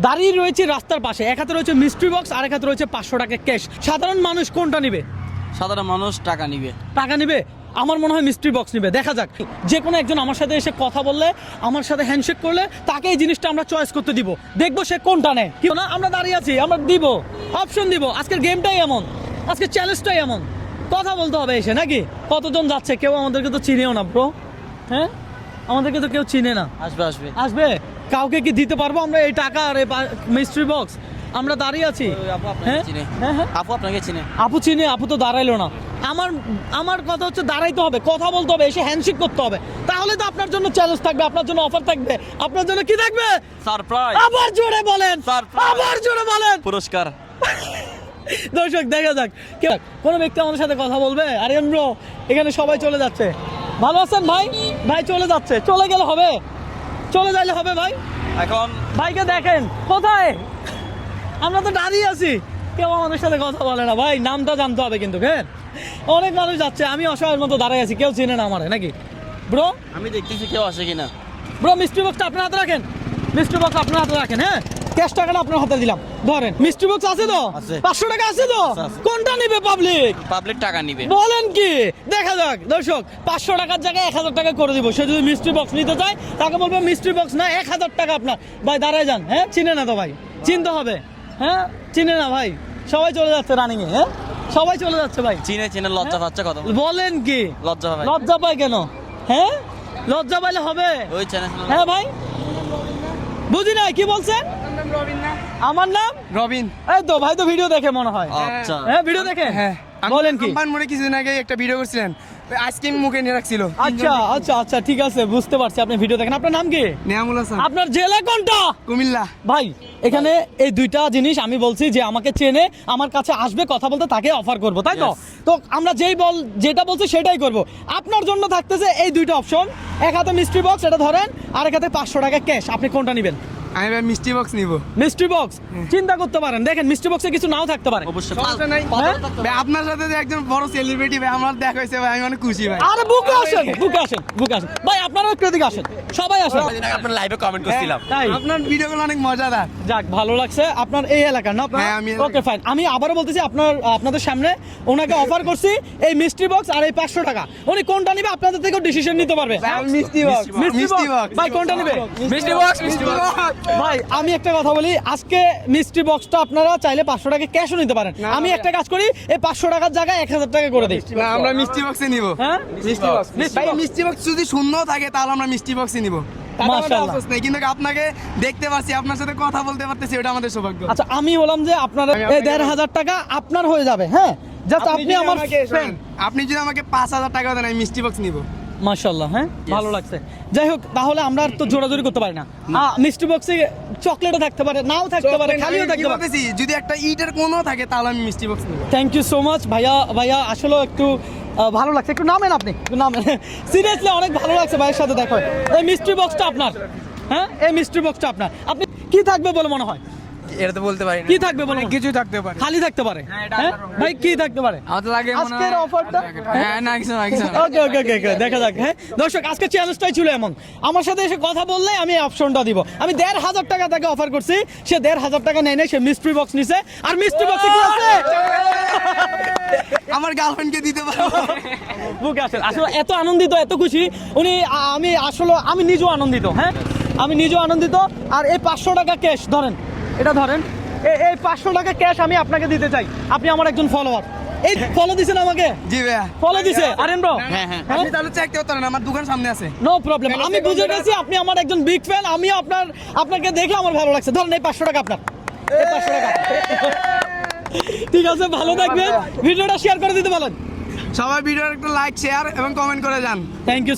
দাঁড়িয়ে রয়েছে রাস্তার পাশে, এক হাতে রয়েছে মিস্ট্রি বক্স আর এক হাতে রয়েছে 500 টাকা ক্যাশ। সাধারণ মানুষ কোনটা নিবে? সাধারণ মানুষ টাকা নিবে। টাকা নিবে? আমার মনে হয় মিস্ট্রি বক্স নিবে। দেখা যাক, যে কোনো একজন আমার সাথে এসে কথা বললে, আমার সাথে হ্যান্ডশেক করলে তাকে এই জিনিসটা আমরা চয়েস করতে দিব, দেখবো সে কোনটা নেয়। কি না, আমরা দাঁড়িয়ে আছি, আমরা দিব, অপশন দিব। আজকের গেমটাই এমন, আজকের চ্যালেঞ্জটাই এমন, কথা বলতে হবে এসে, নাকি? কতজন যাচ্ছে? কেউ আমাদেরকে তো চিনেও না ব্রো। হ্যাঁ, আমাদেরকে তো কেউ চিনে না। আসবে আসবে আসবে? কাউকে কি দিতে পারবো আমরা এই টাকা আর এই মিস্ট্রি বক্স? আমরা দাঁড়িয়ে আছি। আপু আপনাকে হ্যাঁ চিনে। হ্যাঁ হ্যাঁ, আপু আপনাকে চিনে। আপু চিনে, আপু তো দাঁড়াইলো না। আমার কথা হচ্ছে দাঁড়াইতে হবে, কথা বলতে হবে, এসে হ্যান্ডশেক করতে হবে, তাহলে তো আপনার জন্য চ্যালেঞ্জ থাকবে, আপনার জন্য অফার থাকবে, আপনার জন্য কি থাকবে? সারপ্রাইজ। আবার জোরে বলেন, Surprise! আবার জোরে বলেন। পুরস্কার। দর্শক দেখা যাক কোন ব্যক্তি আমাদের সাথে কথা বলবে। আরিয়ান ব্রো, এখানে সবাই চলে যাচ্ছে। ভালো আছেন ভাই? ভাই চলে যাচ্ছে, চলে গেলে হবে, চলে যাইলে হবে ভাই। এখন ভাইকে দেখেন কোথায়, আমরা তো দাঁড়িয়ে আছি, কেউ আমাদের সাথে কথা বলে না। ভাই নামটা জানতে হবে কিন্তু। হ্যাঁ, অনেক মানুষ যাচ্ছে, আমি অসহায়ের মতো দাঁড়াই আছি, কেউ চিনে না আমারে, নাকি ব্রো? আমি দেখতেছি কেউ আসে কিনা। ব্রো মিস্ট্রি বক্সটা আপনার হাতে রাখেন, মিস্ট্রি বক্স আপনার হাতে রাখেন। হ্যাঁ, ক্যাশ টাকাটা আপনার হাতে দিলাম, ধরেন। মিস্ট্রি বক্স আছে তো? আছে। 500 টাকা আছে তো? আছে। কোনটা নিবে পাবলিক? পাবলিক টাকা নিবে। বলেন কি? দেখা যাক দর্শক, 500 টাকার জায়গায় 1000 টাকা করে দিব। সে যদি মিস্ট্রি বক্স নিতে চায় তাকে বলবো মিস্ট্রি বক্স না, 1000 টাকা আপনার। ভাই দাঁড়ায় যান। হ্যাঁ, চিনে না তো ভাই, চিনতে হবে। হ্যাঁ, চিনে না ভাই, সবাই চলে যাচ্ছে রানিং এ। হ্যাঁ, সবাই চলে যাচ্ছে ভাই। চিনে চিনে লজ্জা পাচ্ছে কথা বলতে। বলেন কি? লজ্জা পায়। লজ্জা পায় কেন? হ্যাঁ, লজ্জা পাইলে হবে? ওই চ্যানেল। হ্যাঁ ভাই, বুঝি নাই কি বলছেন? আমার নাম রবিন। এই তো ভাই, তো ভিডিও দেখে মনে হয়। আচ্ছা। হ্যাঁ, ভিডিও দেখে। হ্যাঁ, বলেন কি? কোম্পানি মোড়ে কিছুদিন আগে একটা ভিডিও করছিলেন, আইসক্রিম মুখে নিয়ে রাখছিল। আচ্ছা আচ্ছা আচ্ছা, ঠিক আছে, বুঝতে পারছি আপনি ভিডিও দেখেন। আপনার নাম কি? নিয়ামুল হাসান, আপনার জেলা কোনটা? কুমিল্লা। ভাই এখানে এই দুইটা জিনিস আমি বলছি, যে আমাকে চেনে, আমার কাছে আসবে কথা বলতে, তাকে অফার করব, তাই তো? তো আমরা যেটা বলছি সেটাই করব। আপনার জন্য থাকতেছে এই দুইটা অপশন, এক হাতে মিস্ট্রি বক্স, এটা ধরেন, আর এক হাতে 500 টাকা ক্যাশ। আপনি কোনটা নেবেন? আমি ভাই মিষ্টি বক্স নিব। মিস্ট্রি বক্স চিন্তা করতে পারেন, দেখেন মিস্ট্রি বক্সে কিছু নাও থাকতে পারে। অবশ্যই সমস্যা নাই। হ্যাঁ? ভাই আপনার সাথে যে একজন বড় সেলিব্রিটি ভাই আমার দেখা হয়েছে ভাই, আমি অনেক খুশি ভাই। আরে বুকে আসেন, বুকে আসেন, বুকে আসেন ভাই, আপনারাও একটু এদিকে আসেন, সবাই আসেন। আপনার লাইভে কমেন্ট করছিলাম। তাই? আপনার ভিডিওগুলো অনেক মজাদার। যাক, ভালো লাগছে। আপনার এই এলাকার না? হ্যাঁ, আমি ওকে ফাইন। আমি আবারও বলতেছি, আপনাদের সামনে ওনাকে অফার করছি এই মিস্ট্রি বক্স আর এই 500 টাকা। উনি কোনটা নিবে আপনাদের থেকেও ডিসিশন নিতে পারবে। ভাই, আমি মিষ্টি বক্স। মিষ্টি বক্স ভাই, কোনটা নিবে? মিষ্টি বক্স, মিষ্টি বক্স। ভাই আমি একটা কথা বলি, আজকে মিস্ট্রি বক্সটা আপনারা চাইলে 500 টাকা ক্যাশও নিতে পারেন। না, আমি না, একটা কাজ করি, এই 500 টাকার জায়গায় 1000 টাকা করে দিই। না, আমরা মিষ্টি বক্সে নিব। হ্যাঁ, মিষ্টি বক্স। ভাই মিষ্টি বক্স যদি শূন্য থাকে তাহলে আমরা মিষ্টি বক্সই নিব। মাশাআল্লাহ। কিন্তু আপনাকে দেখতে পাচ্ছি, আপনার সাথে কথা বলতে পারতেছি, ওটা আমাদের সৌভাগ্য। আচ্ছা, আমি বললাম যে আপনার এই 1500 টাকা আপনার হয়ে যাবে। হ্যাঁ, যাতে আপনি যদি আমার আমাকে- friend। আপনি যদি আমাকে 5000 টাকা দেন আমি মিষ্টি বক্স নিব। মাশাআল্লাহ। হ্যাঁ, ভালো লাগছে। যাই হোক, তাহলে আমরা আর তো জোরাজোরি করতে পারি না। মিষ্টি বক্সে চকলেটও থাকতে পারে, নাও থাকতে পারে, খালিও আমি থাকতে কি পারে। বলতেছি, যদি একটা ইটের কোনো থাকে তাহলে আমি মিষ্টি বক্স নিব। থ্যাংক ইউ সো মাচ ভাইয়া। ভাইয়া আসলে একটু ভালো লাগছে, একটু নামেন আপনি, একটু নামেন। সিরিয়াসলি অনেক ভালো লাগছে ভাইয়ের সাথে দেখা হয়। এই মিষ্টি বক্সটা আপনার। হ্যাঁ, এই মিষ্টি বক্সটা আপনার। আপনি কি থাকবে বলে মনে হয়? এটা তো বলতে পারি কি থাকবে বলে মনে হয়? কিছুই থাকতে পারে। খালি থাকতে পারে। হ্যাঁ ভাই, কি থাকতে পারে? আমার লাগে আজকের অফারটা হ্যাঁ, না কিছু না কিছু না। ওকে ওকে ওকে ওকে, দেখা যাক। হ্যাঁ দর্শক, আজকে চ্যালেঞ্জটাই ছিল এমন, আমার সাথে এসে কথা বললে আমি অপশনটা দিব। আমি 1500 টাকা তাকে অফার করছি, সে 1500 টাকা নেয় নাই, সে মিস্ট্রি বক্স নিছে। আর মিস্ট্রি বক্সে কি আছে? আমার গার্লফ্রেন্ডকে দিতে পারবো। বুকে আসেন। আসলে এত আনন্দিত, এত খুশি উনি, আমি নিজেও আনন্দিত। হ্যাঁ, আমি নিজেও আনন্দিত। আর এই 500 টাকা ক্যাশ ধরেন, এটা ধরেন, এই 500 টাকা ক্যাশ আমি আপনাকে দিতে চাই। আপনি আমার একজন ফলোয়ার, এই ফলো দিছেন আমাকে, জি ভাইয়া। ফলো দিছে আরেন ব্রো। হ্যাঁ হ্যাঁ। আপনি তাহলে চেক করতে পারেন, আমার দোকান সামনে আছে। নো প্রবলেম, আমি বুঝে গেছি আপনি আমার একজন বিগ ফ্যান। আমি আপনাকে দেখে আমার ভালো লাগছে। ধরেন এই 500 টাকা আপনার, এই 500 টাকা। ঠিক আছে, ভালো থাকবেন। ভিডিওটা শেয়ার করে দিতে বলেন। সবাই ভিডিওর একটা লাইক, শেয়ার এবং কমেন্ট করে যান। Thank you.